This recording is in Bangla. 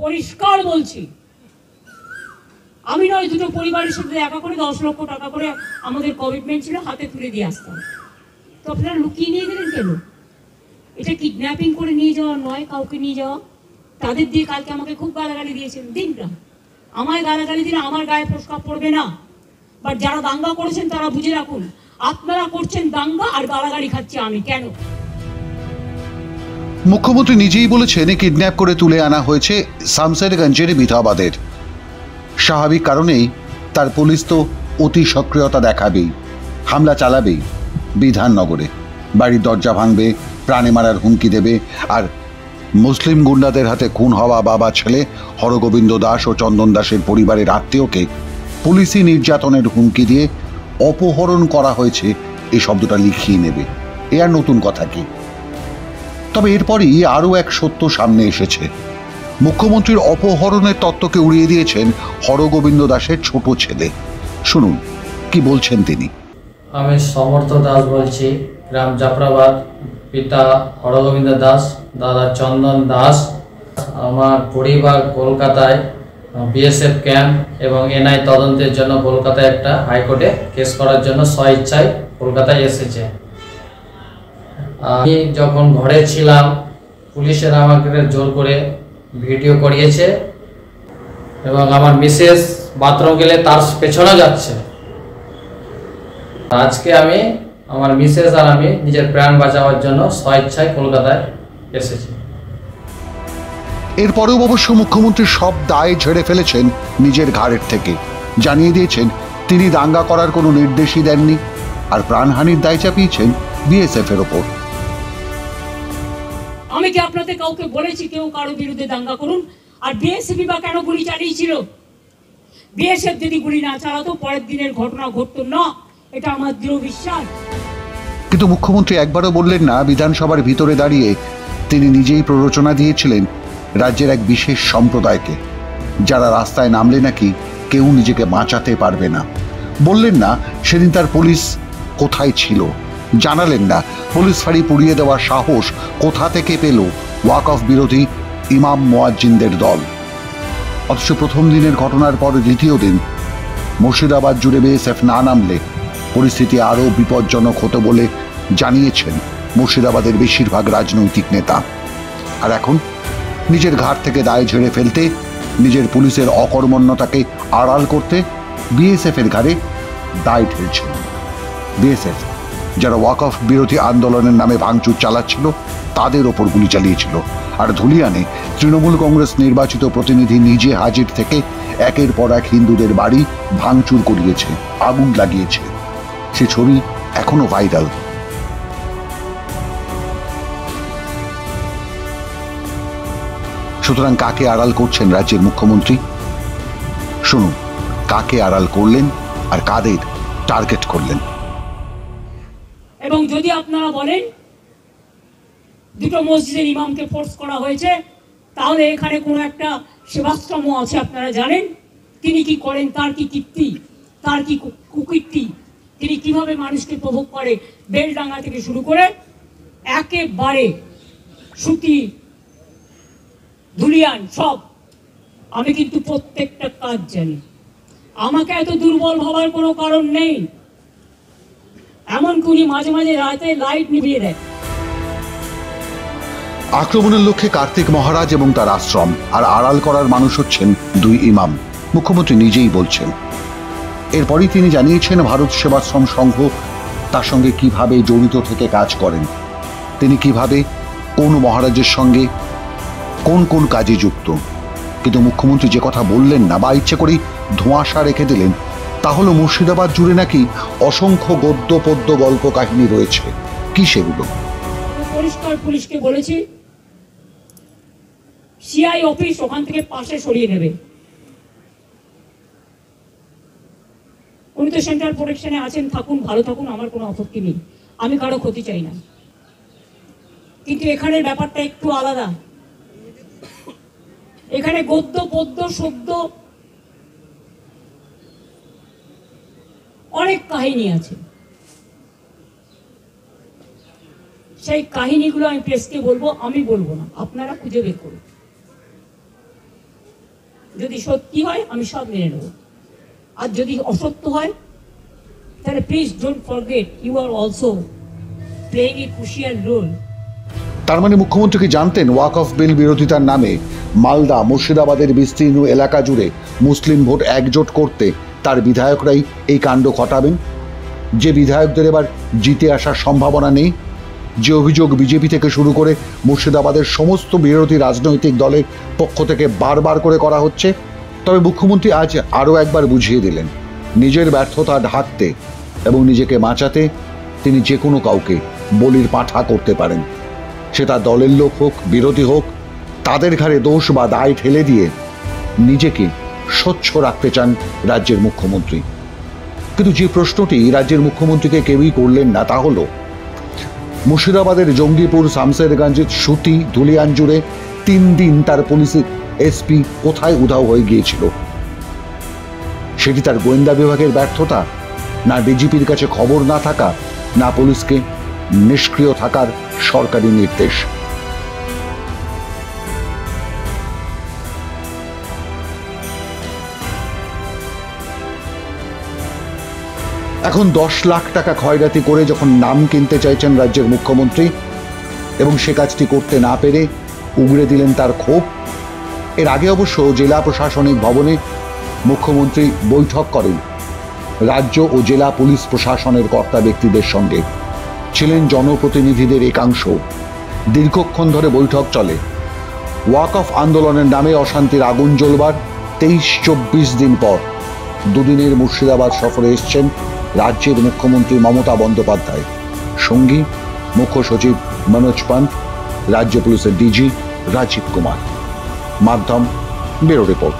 পরিষ্কার বলছি, আমি নয় দুটো পরিবারের সাথে দেখা করে 10 লক্ষ টাকা করে আমাদের কমিটমেন্ট ছিল, হাতে তুলে দিয়ে আসতাম। তো আপনারা লুকিয়ে নিয়ে গেলেন কেন? এটা কিডন্যাপিং করে নিয়ে যাওয়া নয়, কাউকে নিয়ে যাওয়া। তাদের দিয়ে কালকে আমাকে খুব গালাগালি দিয়েছেন, দিন না, আমায় গালাগালি দিলে আমার গায়ে প্রস্তাব পড়বে না। বাট যারা দাঙ্গা করেছেন তারা বুঝে রাখুন, আপনারা করছেন দাঙ্গা আর গালাগালি খাচ্ছি আমি। কেন? মুখ্যমন্ত্রী নিজেই বলেছেন কিডন্যাপ করে তুলে আনা হয়েছে শামসেরগঞ্জের বিধবাদের। স্বাভাবিক কারণেই তার পুলিশ তো অতি সক্রিয়তা দেখাবেই, হামলা চালাবেই। বিধাননগরে বাড়ির দরজা ভাঙবে, প্রাণে মারার হুমকি দেবে, আর মুসলিম গুন্ডাদের হাতে খুন হওয়া বাবা ছেলে হরগোবিন্দ দাস ও চন্দন দাসের পরিবারের আত্মীয়কে পুলিশি নির্যাতনের হুমকি দিয়ে অপহরণ করা হয়েছে এই শব্দটা লিখিয়ে নেবে। এ আর নতুন কথা কি? তবে এরপরই আরও এক সত্য সামনে এসেছে। মুখ্যমন্ত্রীর অপহরণের তত্ত্বকে উড়িয়ে দিয়েছেন হরগোবিন্দ দাসের ছোট ছেলে। শুনুন কি বলছেন তিনি। আমি সমর্থ দাস বলছি, গ্রাম জাফরাবাদ, পিতা হরগোবিন্দ দাস, দাদা চন্দন দাস। আমার পরিবার কলকাতায় বিএসএফ ক্যাম্প এবং এনআই তদন্তের জন্য কলকাতায় একটা হাইকোর্টে কেস করার জন্য স্বইচ্ছায় কলকাতায় এসেছে। আমি যখন ঘরে ছিলাম, পুলিশের আমাকে জোর করে ভিডিও করিয়েছে এবং আমার মিসেস বাথরুম গেলে তার পেছনে যাচ্ছে। আজকে আমি আমার মিসেস আর আমি নিজের প্রাণ বাঁচাবার জন্য স্বইচ্ছায় কলকাতায় এসেছি। এরপরেও অবশ্য মুখ্যমন্ত্রী সব দায় ঝেড়ে ফেলেছেন নিজের ঘাড়ের থেকে। জানিয়ে দিয়েছেন তিনি দাঙ্গা করার কোনো নির্দেশই দেননি, আর প্রাণহানির দায় চাপিয়েছেন বিএসএফ এর ওপর। আমি কি আপনাদের কাউকে বলেছি কেউ কারো বিরুদ্ধে দাঙ্গা করুন? আর বিএসএফ বা কেন গুলি চালিয়েছিল? বিএসএফ যদি গুলি না চালাতো পরের দিনের ঘটনা ঘটতো না, এটা আমার দৃঢ় বিশ্বাস। কিন্তু মুখ্যমন্ত্রী একবারও বললেন না বিধানসভার ভিতরে দাঁড়িয়ে তিনি নিজেই প্ররোচনা দিয়েছিলেন রাজ্যের এক বিশেষ সম্প্রদায়কে, যারা রাস্তায় নামলে নাকি কেউ নিজেকে বাঁচাতে পারবে না। বললেন না সেদিন তার পুলিশ কোথায় ছিল, জানালেন না পুলিশ ফাঁড়ি পুড়িয়ে দেওয়ার সাহস কোথা থেকে পেল ওয়াকফ বিরোধী ইমাম মুয়াজ্জিনদের দল। অথচ প্রথম দিনের ঘটনার পর দ্বিতীয় দিন মুর্শিদাবাদ জুড়ে বিএসএফ না নামলে পরিস্থিতি আরও বিপজ্জনক হতো বলে জানিয়েছেন মুর্শিদাবাদের বেশিরভাগ রাজনৈতিক নেতা। আর এখন নিজের ঘাট থেকে দায় ঝেড়ে ফেলতে, নিজের পুলিশের অকর্মণ্যতাকে আড়াল করতে বিএসএফ এর ঘাড়ে দায় ঠেলছেন। বিএসএফ যারা ওয়াকফ বিরোধী আন্দোলনের নামে ভাঙচুর চালাচ্ছিল তাদের ওপর গুলি চালিয়েছিল, আর ধুলিয়ানে তৃণমূল কংগ্রেস নির্বাচিত প্রতিনিধি নিজে হাজির থেকে একের পর এক হিন্দুদের বাড়ি ভাঙচুর করিয়েছে, আগুন লাগিয়েছে। সে ছবি এখনো ভাইরাল। সুতরাং কাকে আড়াল করছেন রাজ্যের মুখ্যমন্ত্রী? শুনুন কাকে আড়াল করলেন আর কাদের টার্গেট করলেন। এবং যদি আপনারা বলেন দুটো মসজিদের ইমামকে ফোর্স করা হয়েছে, তাহলে এখানে কোনো একটা সেবাশ্রম আছে, আপনারা জানেন তিনি কি করেন, তার কি কীর্তি, তার কি কুকীর্তি, তিনি কিভাবে মানুষকে প্রভোগ করে, বেলডাঙ্গা থেকে শুরু করে একেবারে সুতি ধুলিয়ান সব। আমি কিন্তু প্রত্যেকটা কাজ জানি, আমাকে এত দুর্বল ভাবার কোনো কারণ নেই। এমন করি মাঝে মাঝে রাতে লাইট নিভিয়ে দেয়। আক্রমণের লক্ষ্যে কার্তিক মহারাজ এবং তার আশ্রম, আর আড়াল করার মানুষ হচ্ছেন দুই ইমাম। মুখ্যমন্ত্রী নিজেই বলছেন। এরপরই তিনি জানিয়েছেন ভারত সেবাশ্রম সংঘ তার সঙ্গে কিভাবে জড়িত থেকে কাজ করেন, তিনি কিভাবে কোন মহারাজের সঙ্গে কোন কোন কাজে যুক্ত। কিন্তু মুখ্যমন্ত্রী যে কথা বললেন না বা ইচ্ছে করেই ধোঁয়াশা রেখে দিলেন, তা হলো মুর্শিদাবাদ জুড়ে নাকি অসংখ্য গদ্য পদ্য গল্প কাহিনী রয়েছে। কি সেগুলো? পরিষ্কার পুলিশকে বলেছি সিআই অফিস ওখান থেকে পাশে সরিয়ে নেবে। উনি তো সেন্ট্রাল প্রোটেকশনে আছেন, থাকুন, ভালো থাকুন, আমার কোনো আপত্তি নেই, আমি কারো ক্ষতি চাই না। কিন্তু এখানের ব্যাপারটা একটু আলাদা। এখানে গদ্য পদ্য সদ্য অনেক কাহিনী আছে। সেই কাহিনীগুলো আমি প্রেসকে বলবো, আমি বলবো না, আপনারা খুঁজে বের করুন। যদি সত্যি হয় আমি সব মেনে নেব, আর যদি অসত্য হয় তাহলে please don't forget you are also playing a crucial role. তার মানে মুখ্যমন্ত্রী কি জানতেন ওয়াক অফ বিল বিরোধিতার নামে মালদা মুর্শিদাবাদের বিস্তীর্ণ এলাকা জুড়ে মুসলিম ভোট একজোট করতে তার বিধায়করাই এই কাণ্ড ঘটাবেন? যে বিধায়কদের এবার জিতে আসার সম্ভাবনা নেই, যে অভিযোগ বিজেপি থেকে শুরু করে মুর্শিদাবাদের সমস্ত বিরোধী রাজনৈতিক দলের পক্ষ থেকে বারবার করে করা হচ্ছে। তবে মুখ্যমন্ত্রী আজ আরও একবার বুঝিয়ে দিলেন, নিজের ব্যর্থতা ঢাকতে এবং নিজেকে বাঁচাতে তিনি যে কোনো কাউকে বলির পাঁঠা করতে পারেন। সেটা দলের লোক হোক, বিরোধী হোক, তাদের ঘাড়ে দোষ বা দায় ঠেলে দিয়ে নিজেকে স্বচ্ছ রাখতে চান রাজ্যের মুখ্যমন্ত্রী। কিন্তু যে প্রশ্নটি রাজ্যের মুখ্যমন্ত্রীকে কেউই করলেন না তা হলো, মুর্শিদাবাদের জঙ্গিপুর, শামসেরগঞ্জ, সুতি, ধুলিয়ান জুড়ে 3 দিন তার পুলিশের এসপি কোথায় উধাও হয়ে গিয়েছিল? সেটি তার গোয়েন্দা বিভাগের ব্যর্থতা, না ডিজিপির কাছে খবর না থাকা, না পুলিশকে নিষ্ক্রিয় থাকার সরকারি নির্দেশ? এখন 10 লাখ টাকা খয়রাতি করে যখন নাম কিনতে চাইছেন রাজ্যের মুখ্যমন্ত্রী এবং সে কাজটি করতে না পেরে উগড়ে দিলেন তার ক্ষোভ। এর আগে অবশ্য জেলা প্রশাসনিক ভবনে মুখ্যমন্ত্রী বৈঠক করেন রাজ্য ও জেলা পুলিশ প্রশাসনের কর্তা ব্যক্তিদের সঙ্গে, ছিলেন জনপ্রতিনিধিদের একাংশ। দীর্ঘক্ষণ ধরে বৈঠক চলে। ওয়াক অফ আন্দোলনের নামে অশান্তির আগুন জ্বলবার 23-24 দিন পর দুদিনের মুর্শিদাবাদ সফরে এসছেন রাজ্যের মুখ্যমন্ত্রী মমতা বন্দ্যোপাধ্যায়, সঙ্গী মুখ্য সচিব মনোজ পান্ত, রাজ্য পুলিশের ডিজি রাজীব কুমার। মাধ্যম ব্যুরো রিপোর্ট।